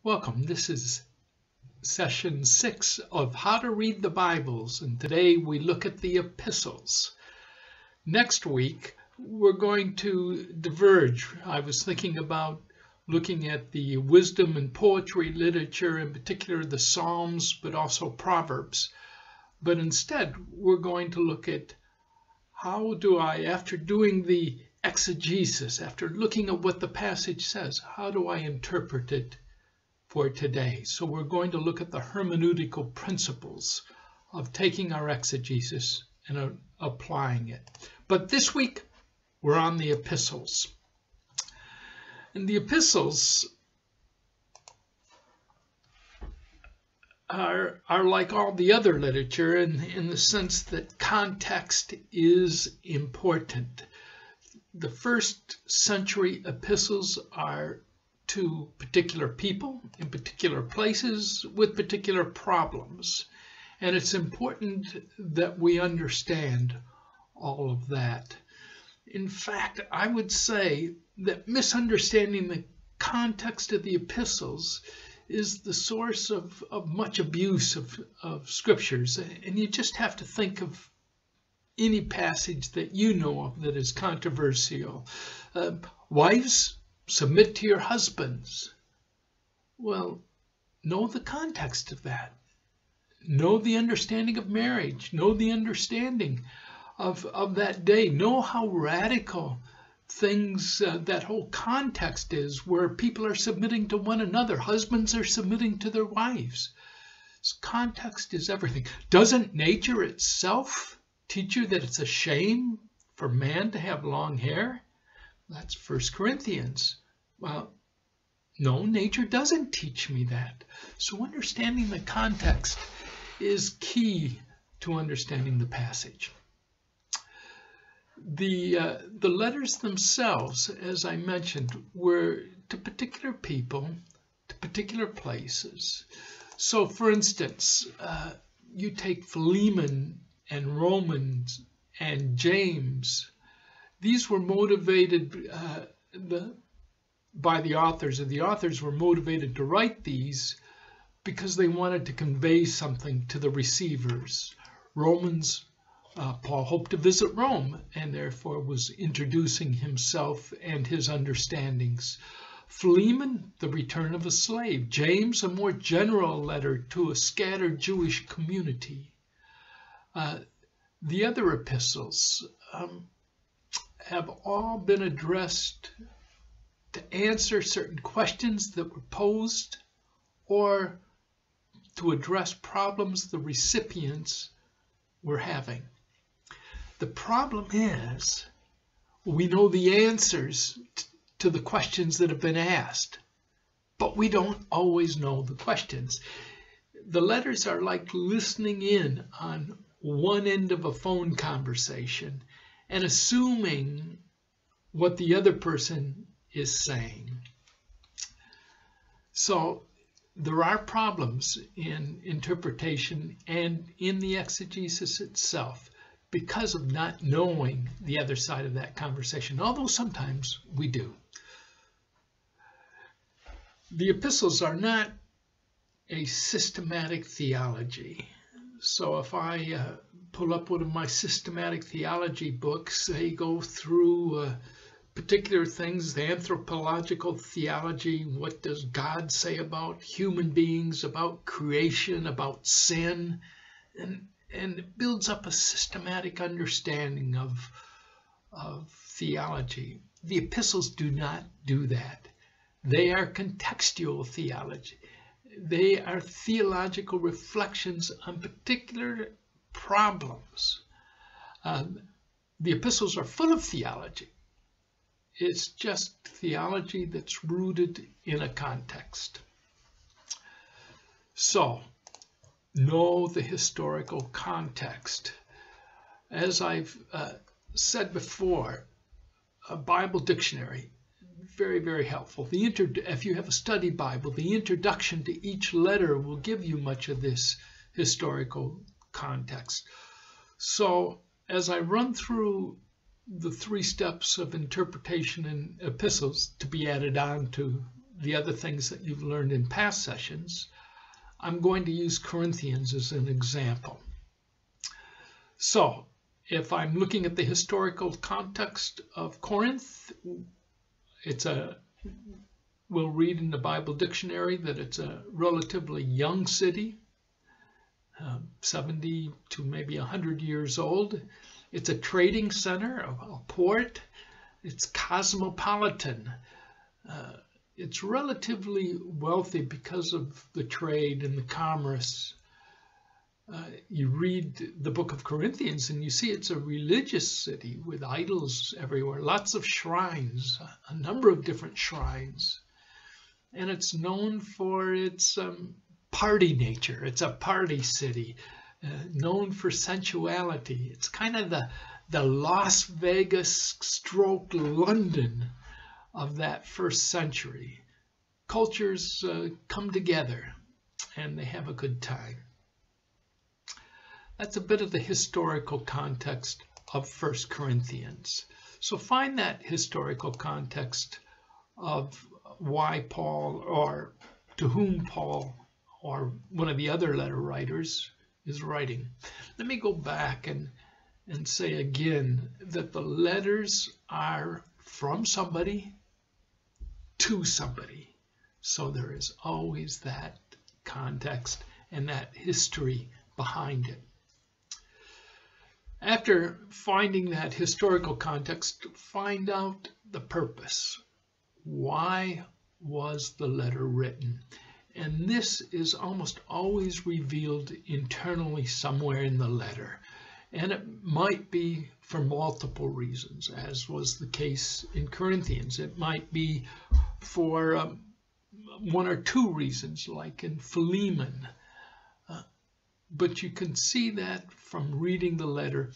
Welcome. This is session 6 of How to Read the Bibles, and today we look at the Epistles. Next week, we're going to diverge. I was thinking about looking at the wisdom and poetry literature, in particular the Psalms, but also Proverbs. But instead, we're going to look at how do I, after doing the exegesis, after looking at what the passage says, how do I interpret it for today? So we're going to look at the hermeneutical principles of taking our exegesis and applying it. But this week, we're on the epistles. And the epistles are like all the other literature in the sense that context is important. The first century epistles are to particular people in particular places with particular problems. And it's important that we understand all of that. In fact, I would say that misunderstanding the context of the epistles is the source of much abuse of scriptures. And you just have to think of any passage that you know of that is controversial. Wives, submit to your husbands. Well, know the context of that. Know the understanding of marriage. Know the understanding of that day. Know how radical things, that whole context is, where people are submitting to one another. Husbands are submitting to their wives. Context is everything. Doesn't nature itself teach you that it's a shame for man to have long hair? That's 1 Corinthians. Well, no, nature doesn't teach me that. So understanding the context is key to understanding the passage. The letters themselves, as I mentioned, were to particular people, to particular places. So, for instance, you take Philemon and Romans and James. These were motivated by the authors, and the authors were motivated to write these because they wanted to convey something to the receivers. Romans, Paul hoped to visit Rome, and therefore was introducing himself and his understandings. Philemon, the return of a slave. James, a more general letter to a scattered Jewish community. The other epistles have all been addressed to answer certain questions that were posed or to address problems the recipients were having. The problem is we know the answers to the questions that have been asked, but we don't always know the questions. The letters are like listening in on one end of a phone conversation and assuming what the other person is saying. So there are problems in interpretation and in the exegesis itself because of not knowing the other side of that conversation, although sometimes we do. The epistles are not a systematic theology. So if I pull up one of my systematic theology books, they go through particular things, the anthropological theology, what does God say about human beings, about creation, about sin, and it builds up a systematic understanding of theology. The epistles do not do that. They are contextual theology. They are theological reflections on particular problems. The epistles are full of theology. It's just theology that's rooted in a context. So, know the historical context. As I've said before, a Bible dictionary, very, very helpful. If you have a study Bible, the introduction to each letter will give you much of this historical context. So, as I run through the 3 steps of interpretation in epistles to be added on to the other things that you've learned in past sessions, I'm going to use Corinthians as an example. So, if I'm looking at the historical context of Corinth, we'll read in the Bible dictionary that it's a relatively young city, 70 to maybe 100 years old. It's a trading center, a port. It's cosmopolitan. It's relatively wealthy because of the trade and the commerce. You read the book of Corinthians and you see it's a religious city with idols everywhere, lots of shrines, a number of different shrines. And it's known for its party nature. It's a party city, known for sensuality. It's kind of the Las Vegas stroke London of that first century. Cultures come together and they have a good time. That's a bit of the historical context of 1 Corinthians. So find that historical context of why Paul, or to whom Paul, or one of the other letter writers, is writing. Let me go back and say again that the letters are from somebody to somebody. So there is always that context and that history behind it. After finding that historical context, find out the purpose. Why was the letter written? And this is almost always revealed internally somewhere in the letter. And it might be for multiple reasons, as was the case in Corinthians. It might be for one or two reasons, like in Philemon. But you can see that from reading the letter.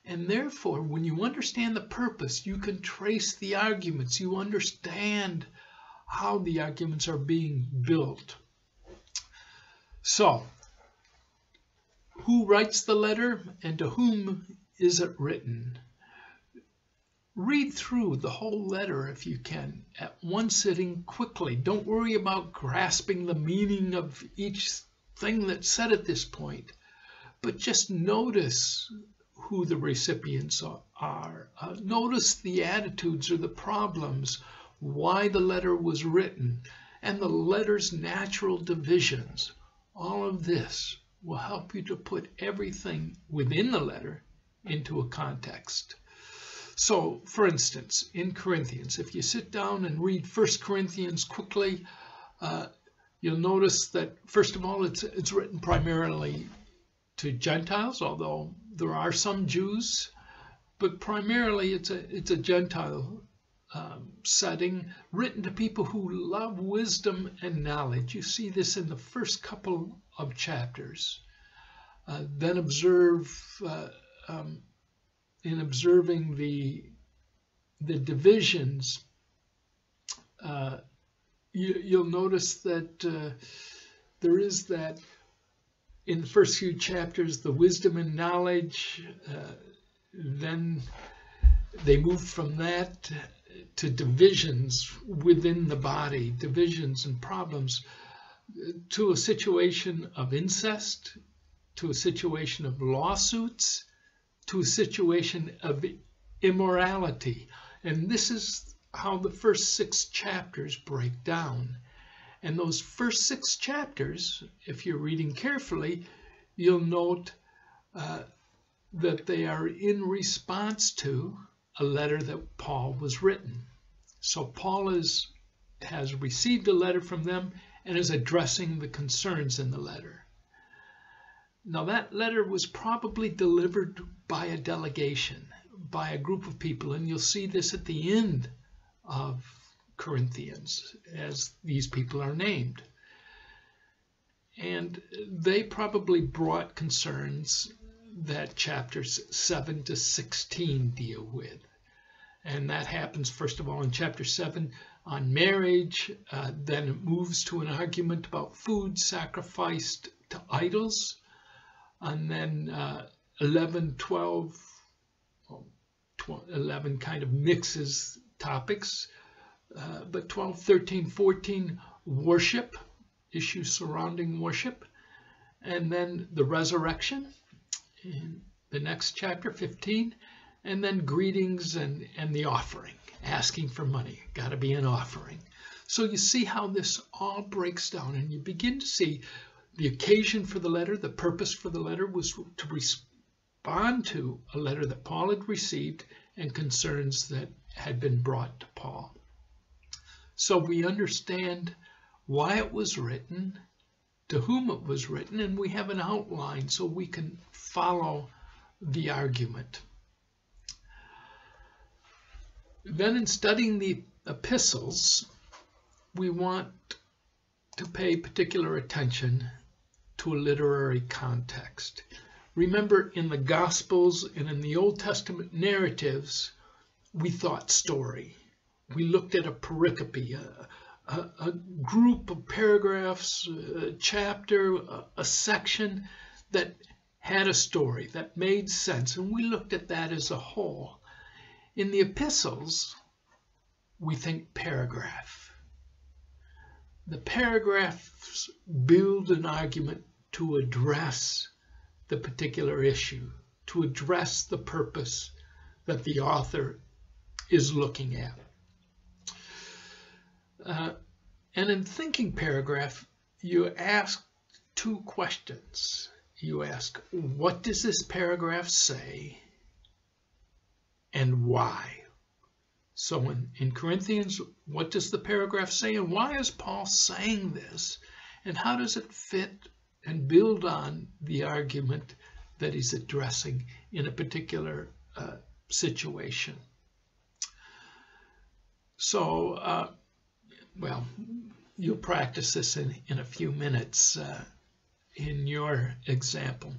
And therefore, when you understand the purpose, you can trace the arguments. You understand how the arguments are being built. So, who writes the letter and to whom is it written? Read through the whole letter if you can at one sitting quickly. Don't worry about grasping the meaning of each thing that's said at this point, but just notice who the recipients are. Notice the attitudes or the problems, why the letter was written, and the letter's natural divisions. All of this will help you to put everything within the letter into a context. So, for instance, in Corinthians, if you sit down and read 1 Corinthians quickly, you'll notice that, first of all, it's written primarily to Gentiles, although there are some Jews, but primarily it's a Gentile setting, written to people who love wisdom and knowledge. You see this in the first couple of chapters. Then in observing the divisions, you'll notice that there is that in the first few chapters, the wisdom and knowledge, then they move from that to divisions within the body, divisions and problems, to a situation of incest, to a situation of lawsuits, to a situation of immorality. And this is how the first 6 chapters break down. And those first 6 chapters, if you're reading carefully, you'll note that they are in response to a letter that Paul was written. So Paul has received a letter from them and is addressing the concerns in the letter. Now that letter was probably delivered by a delegation, by a group of people, and you'll see this at the end of Corinthians as these people are named. And they probably brought concerns that chapters 7 to 16 deal with. And that happens, first of all, in chapter 7 on marriage. Then it moves to an argument about food sacrificed to idols. And then 11 kind of mixes topics. But 12, 13, 14, worship, issues surrounding worship. And then the resurrection in the next chapter, 15. And then greetings and the offering, asking for money. Got to be an offering. So you see how this all breaks down, and you begin to see the occasion for the letter, the purpose for the letter was to respond to a letter that Paul had received and concerns that had been brought to Paul. So we understand why it was written, to whom it was written, and we have an outline so we can follow the argument. Then in studying the epistles, we want to pay particular attention to a literary context. Remember, in the Gospels and in the Old Testament narratives, we thought story. We looked at a pericope, a group of paragraphs, a chapter, a section that had a story, that made sense, and we looked at that as a whole. In the epistles, we think paragraph. The paragraphs build an argument to address the particular issue, to address the purpose that the author is looking at. And in thinking paragraph, you ask two questions. You ask, what does this paragraph say and why? So in Corinthians, what does the paragraph say and why is Paul saying this? And how does it fit and build on the argument that he's addressing in a particular situation? So, well, you'll practice this in a few minutes in your example.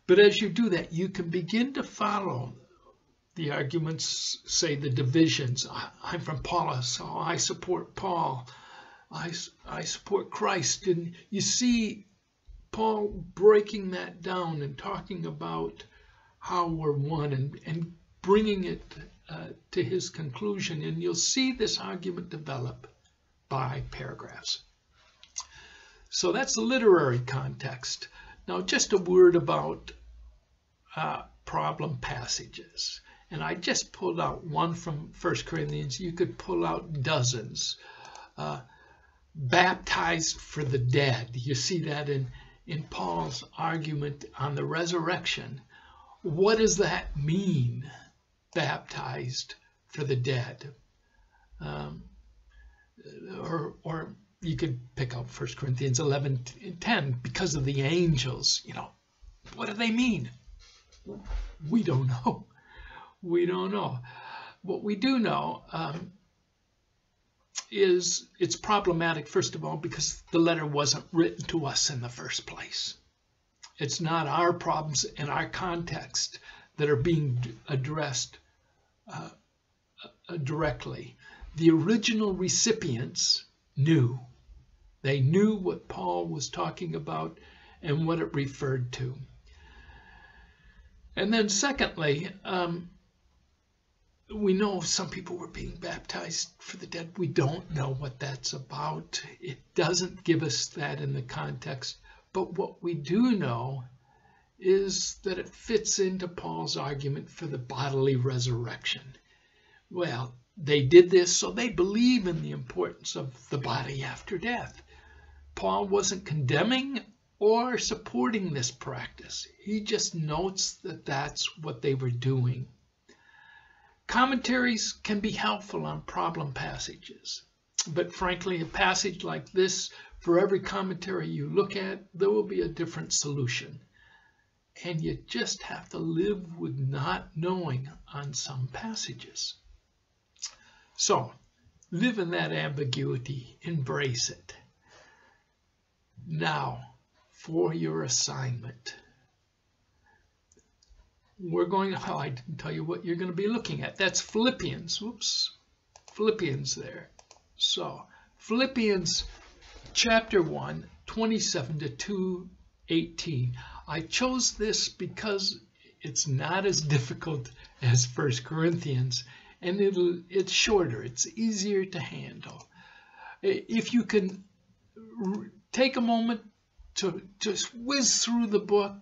But as you do that, you can begin to follow the arguments, say the divisions. I'm from Paulus, so I support Paul. I support Christ. And you see Paul breaking that down and talking about how we're one and bringing it to his conclusion. And you'll see this argument develop by paragraphs. So that's the literary context. Now, just a word about problem passages. And I just pulled out one from 1 Corinthians. You could pull out dozens. Baptized for the dead. You see that in Paul's argument on the resurrection. What does that mean, baptized for the dead? Or you could pick up 1 Corinthians 11:10, because of the angels. You know, what do they mean? We don't know. We don't know. What we do know is it's problematic, first of all, because the letter wasn't written to us in the first place. It's not our problems in our context that are being addressed directly. The original recipients knew. They knew what Paul was talking about and what it referred to. And then secondly, we know some people were being baptized for the dead. We don't know what that's about. It doesn't give us that in the context. But what we do know is that it fits into Paul's argument for the bodily resurrection. Well, they did this, so they believe in the importance of the body after death. Paul wasn't condemning or supporting this practice. He just notes that that's what they were doing. Commentaries can be helpful on problem passages, but frankly, a passage like this, for every commentary you look at, there will be a different solution. And you just have to live with not knowing on some passages. So, live in that ambiguity, embrace it. Now, for your assignment. We're going to, I didn't tell you what you're going to be looking at. That's Philippians. Whoops. Philippians there. So, Philippians chapter 1, 27 to 2:18. I chose this because it's not as difficult as 1 Corinthians. and it's shorter, it's easier to handle. If you can take a moment to just whiz through the book,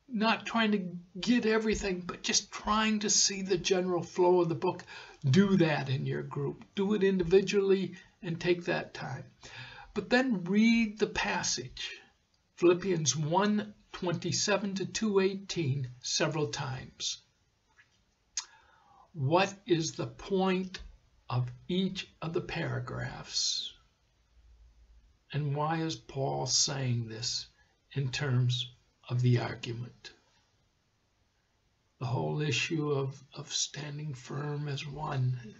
not trying to get everything, but just trying to see the general flow of the book, do that in your group. Do it individually and take that time. But then read the passage, Philippians 1:27 to 2:18, several times. What is the point of each of the paragraphs? And why is Paul saying this in terms of the argument? The whole issue of standing firm as one,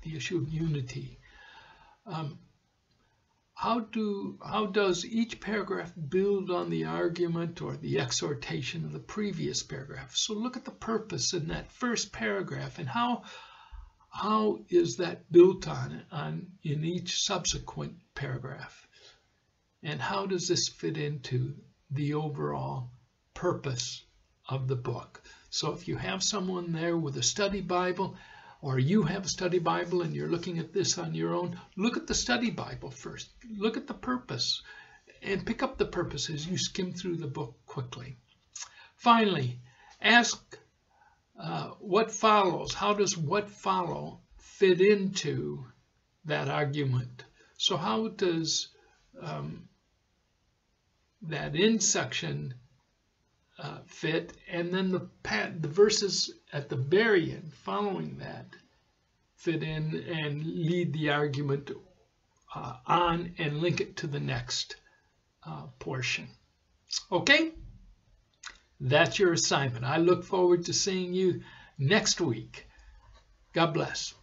the issue of unity. How does each paragraph build on the argument or the exhortation of the previous paragraph? So look at the purpose in that first paragraph, and how is that built on in each subsequent paragraph? And how does this fit into the overall purpose of the book? So if you have someone there with a study Bible, or you have a study Bible and you're looking at this on your own, look at the study Bible first. Look at the purpose and pick up the purpose as you skim through the book quickly. Finally, ask what follows. How does what follow fit into that argument? So how does that in section fit, and then the verses at the very end following that fit in and lead the argument on and link it to the next portion. Okay? That's your assignment. I look forward to seeing you next week. God bless.